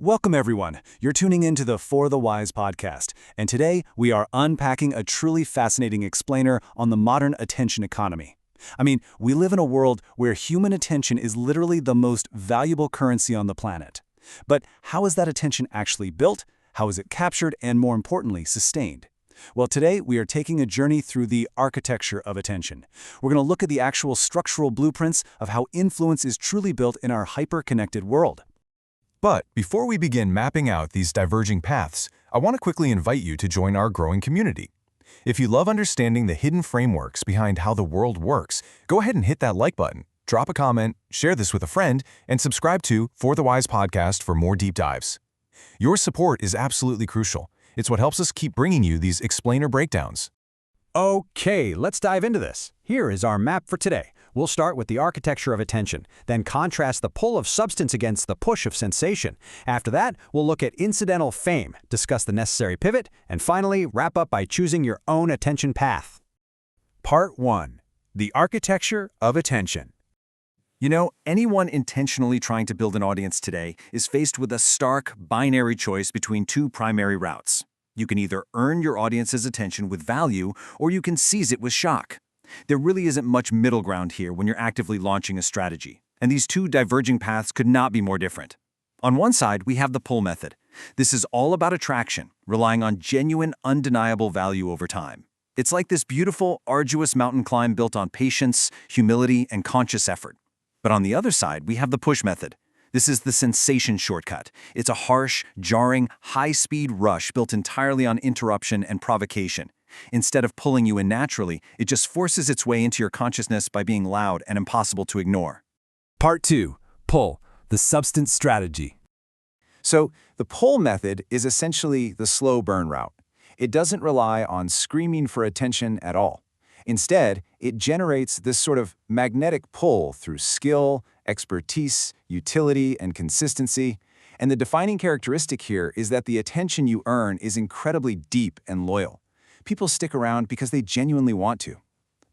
Welcome, everyone. You're tuning in to the For the Wise podcast, and today we are unpacking a truly fascinating explainer on the modern attention economy. We live in a world where human attention is literally the most valuable currency on the planet. But how is that attention actually built? How is it captured and, more importantly, sustained? Well, today we are taking a journey through the architecture of attention. We're going to look at the actual structural blueprints of how influence is truly built in our hyper-connected world. But before we begin mapping out these diverging paths, I want to quickly invite you to join our growing community. If you love understanding the hidden frameworks behind how the world works, go ahead and hit that like button, drop a comment, share this with a friend, and subscribe to For the Wise podcast for more deep dives. Your support is absolutely crucial. It's what helps us keep bringing you these explainer breakdowns. Okay, let's dive into this. Here is our map for today. We'll start with the architecture of attention, then contrast the pull of substance against the push of sensation. After that, we'll look at incidental fame, discuss the necessary pivot, and finally wrap up by choosing your own attention path. Part 1. The architecture of attention. Anyone intentionally trying to build an audience today is faced with a stark, binary choice between two primary routes. You can either earn your audience's attention with value, or you can seize it with shock. There really isn't much middle ground here when you're actively launching a strategy, and these two diverging paths could not be more different. On one side, we have the pull method. This is all about attraction, relying on genuine, undeniable value over time. It's like this beautiful, arduous mountain climb built on patience, humility, and conscious effort. But on the other side, we have the push method. This is the sensation shortcut. It's a harsh, jarring, high-speed rush built entirely on interruption and provocation. Instead of pulling you in naturally, it just forces its way into your consciousness by being loud and impossible to ignore. Part 2. Pull, the substance strategy. So, the pull method is essentially the slow burn route. It doesn't rely on screaming for attention at all. Instead, it generates this sort of magnetic pull through skill, expertise, utility, and consistency. And the defining characteristic here is that the attention you earn is incredibly deep and loyal. People stick around because they genuinely want to.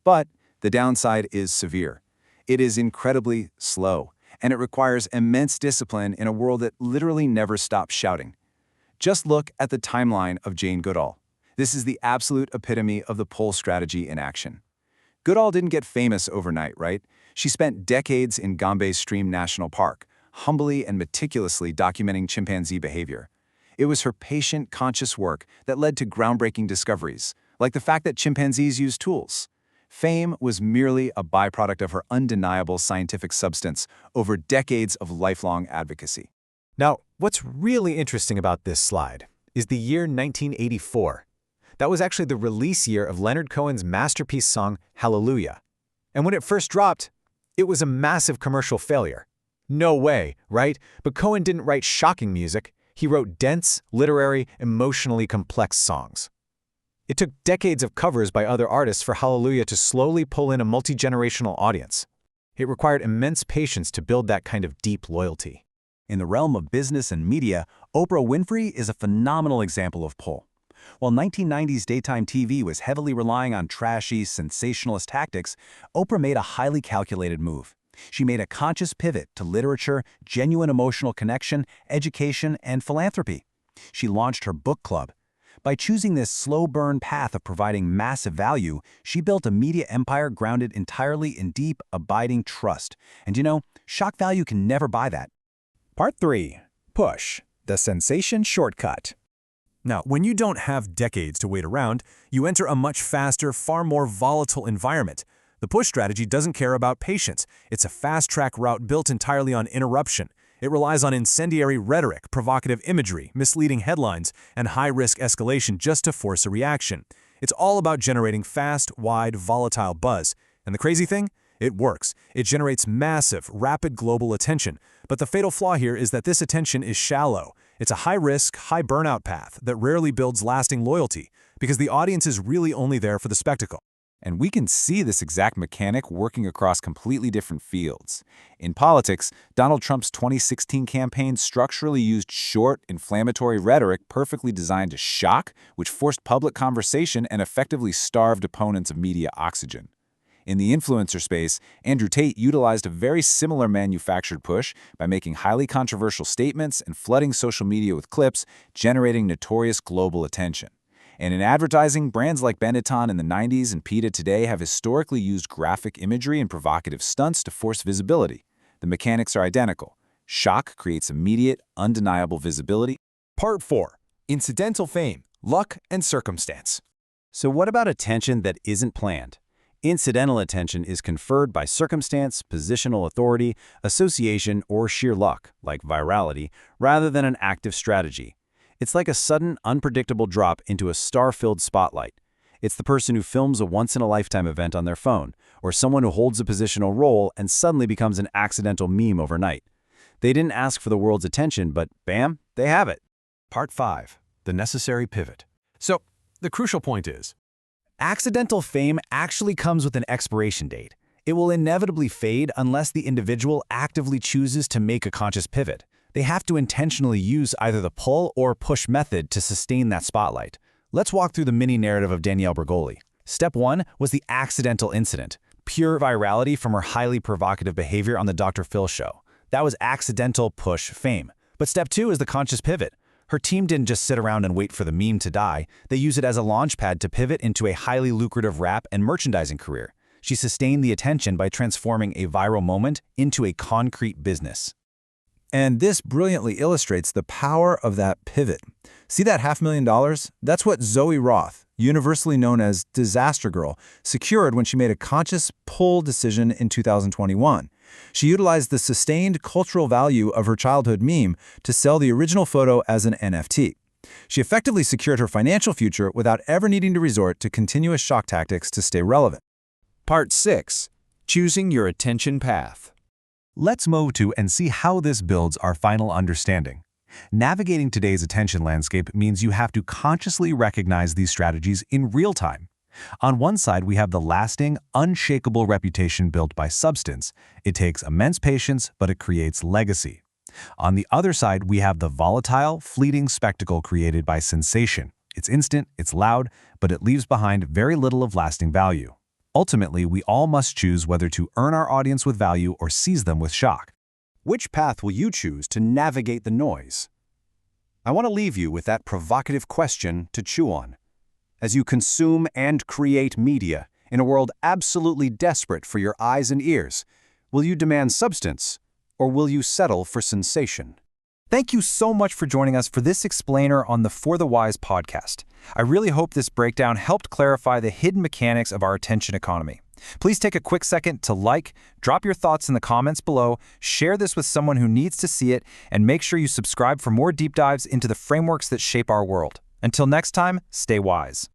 But the downside is severe. It is incredibly slow, and it requires immense discipline in a world that literally never stops shouting. Just look at the timeline of Jane Goodall. This is the absolute epitome of the pull strategy in action. Goodall didn't get famous overnight, right? She spent decades in Gombe's Stream National Park, humbly and meticulously documenting chimpanzee behavior. It was her patient, conscious work that led to groundbreaking discoveries, like the fact that chimpanzees use tools. Fame was merely a byproduct of her undeniable scientific substance over decades of lifelong advocacy. Now, what's really interesting about this slide is the year 1984. That was actually the release year of Leonard Cohen's masterpiece song, Hallelujah. And when it first dropped, it was a massive commercial failure. No way, right? But Cohen didn't write shocking music. He wrote dense, literary, emotionally complex songs. It took decades of covers by other artists for Hallelujah to slowly pull in a multi-generational audience. It required immense patience to build that kind of deep loyalty. In the realm of business and media, Oprah Winfrey is a phenomenal example of pull. While 1990s daytime TV was heavily relying on trashy, sensationalist tactics, Oprah made a highly calculated move. She made a conscious pivot to literature, genuine emotional connection, education, and philanthropy. She launched her book club. By choosing this slow burn path of providing massive value, she built a media empire grounded entirely in deep, abiding trust. And shock value can never buy that. Part 3. Push, the sensation shortcut. Now, when you don't have decades to wait around, you enter a much faster, far more volatile environment. The push strategy doesn't care about patience. It's a fast-track route built entirely on interruption. It relies on incendiary rhetoric, provocative imagery, misleading headlines, and high-risk escalation just to force a reaction. It's all about generating fast, wide, volatile buzz. And the crazy thing? It works. It generates massive, rapid global attention. But the fatal flaw here is that this attention is shallow. It's a high-risk, high-burnout path that rarely builds lasting loyalty, because the audience is really only there for the spectacle. And we can see this exact mechanic working across completely different fields. In politics, Donald Trump's 2016 campaign structurally used short, inflammatory rhetoric perfectly designed to shock, which forced public conversation and effectively starved opponents of media oxygen. In the influencer space, Andrew Tate utilized a very similar manufactured push by making highly controversial statements and flooding social media with clips, generating notorious global attention. And in advertising, brands like Benetton in the 90s and PETA today have historically used graphic imagery and provocative stunts to force visibility. The mechanics are identical. Shock creates immediate, undeniable visibility. Part 4. Incidental fame, luck, and circumstance. So what about attention that isn't planned? Incidental attention is conferred by circumstance, positional authority, association, or sheer luck, like virality, rather than an active strategy. It's like a sudden, unpredictable drop into a star-filled spotlight. It's the person who films a once-in-a-lifetime event on their phone, or someone who holds a positional role and suddenly becomes an accidental meme overnight. They didn't ask for the world's attention, but bam, they have it. Part 5. The necessary pivot. So, the crucial point is, Accidental fame actually comes with an expiration date. It will inevitably fade unless the individual actively chooses to make a conscious pivot. They have to intentionally use either the pull or push method to sustain that spotlight. Let's walk through the mini-narrative of Danielle Bregoli. Step 1 was the accidental incident, pure virality from her highly provocative behavior on the Dr. Phil show. That was accidental push fame. But step 2 is the conscious pivot. Her team didn't just sit around and wait for the meme to die. They used it as a launchpad to pivot into a highly lucrative rap and merchandising career. She sustained the attention by transforming a viral moment into a concrete business. And this brilliantly illustrates the power of that pivot. See that $500,000? That's what Zoe Roth, universally known as Disaster Girl, secured when she made a conscious pull decision in 2021. She utilized the sustained cultural value of her childhood meme to sell the original photo as an NFT. She effectively secured her financial future without ever needing to resort to continuous shock tactics to stay relevant. Part 6. Choosing your attention path. Let's move to and see how this builds our final understanding. Navigating today's attention landscape means you have to consciously recognize these strategies in real time. On one side, we have the lasting, unshakable reputation built by substance. It takes immense patience, but it creates legacy. On the other side, we have the volatile, fleeting spectacle created by sensation. It's instant, it's loud, but it leaves behind very little of lasting value. Ultimately, we all must choose whether to earn our audience with value or seize them with shock. Which path will you choose to navigate the noise? I want to leave you with that provocative question to chew on. As you consume and create media in a world absolutely desperate for your eyes and ears, will you demand substance or will you settle for sensation? Thank you so much for joining us for this explainer on the For the Wise podcast. I really hope this breakdown helped clarify the hidden mechanics of our attention economy. Please take a quick second to like, drop your thoughts in the comments below, share this with someone who needs to see it, and make sure you subscribe for more deep dives into the frameworks that shape our world. Until next time, stay wise.